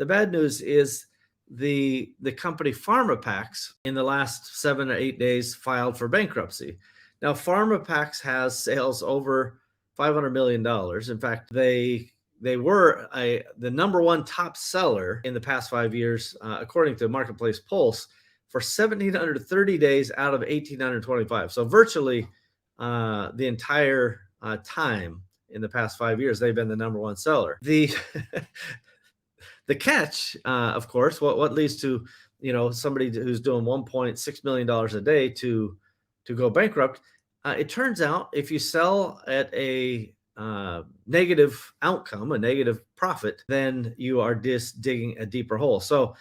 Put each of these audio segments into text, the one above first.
The bad news is the company PharmaPax in the last 7 or 8 days filed for bankruptcy. Now, PharmaPax has sales over $500 million. In fact, they were the number one top seller in the past 5 years, according to Marketplace Pulse, for 1,730 days out of 1,825. So virtually the entire time in the past 5 years, they've been the number one seller. The the catch, of course, what leads to somebody who's doing $1.6 million a day to go bankrupt. It turns out if you sell at a negative outcome, a negative profit, then you are just digging a deeper hole. So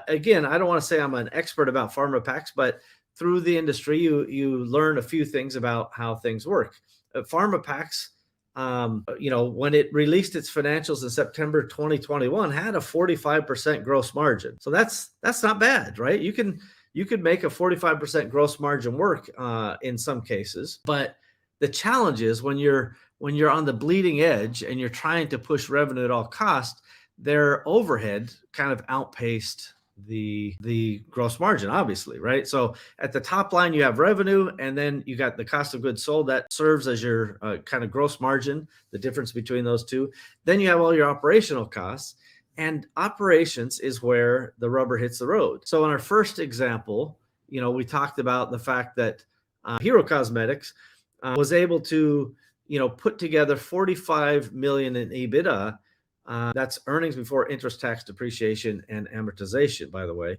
again, I don't want to say I'm an expert about PharmaPax, but through the industry, you learn a few things about how things work. PharmaPax, when it released its financials in September 2021, had a 45% gross margin. So that's not bad, right? You could make a 45% gross margin work in some cases, but the challenge is when you're on the bleeding edge and you're trying to push revenue at all costs, their overhead kind of outpaced the gross margin, obviously, right? So at the top line, you have revenue, and then you got the cost of goods sold that serves as your kind of gross margin, the difference between those two. Then you have all your operational costs, and operations is where the rubber hits the road. So in our first example, we talked about the fact that Hero Cosmetics was able to, put together 45 million in EBITDA. That's earnings before interest, tax, depreciation, and amortization, by the way.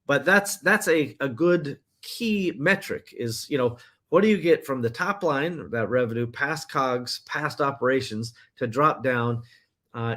But that's a good key metric is, what do you get from the top line, that revenue, past COGS, past operations, to drop down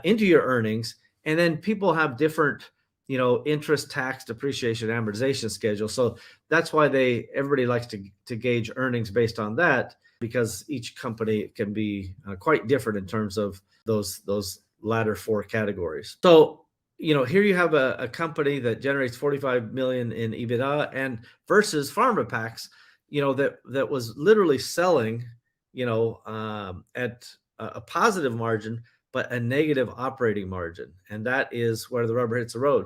into your earnings. And then people have different, interest, tax, depreciation, amortization schedule. So that's why everybody likes to gauge earnings based on that, because each company can be quite different in terms of those latter four categories. So, here you have a company that generates 45 million in EBITDA and versus PharmaPax, that was literally selling, at a positive margin, but a negative operating margin. And that is where the rubber hits the road.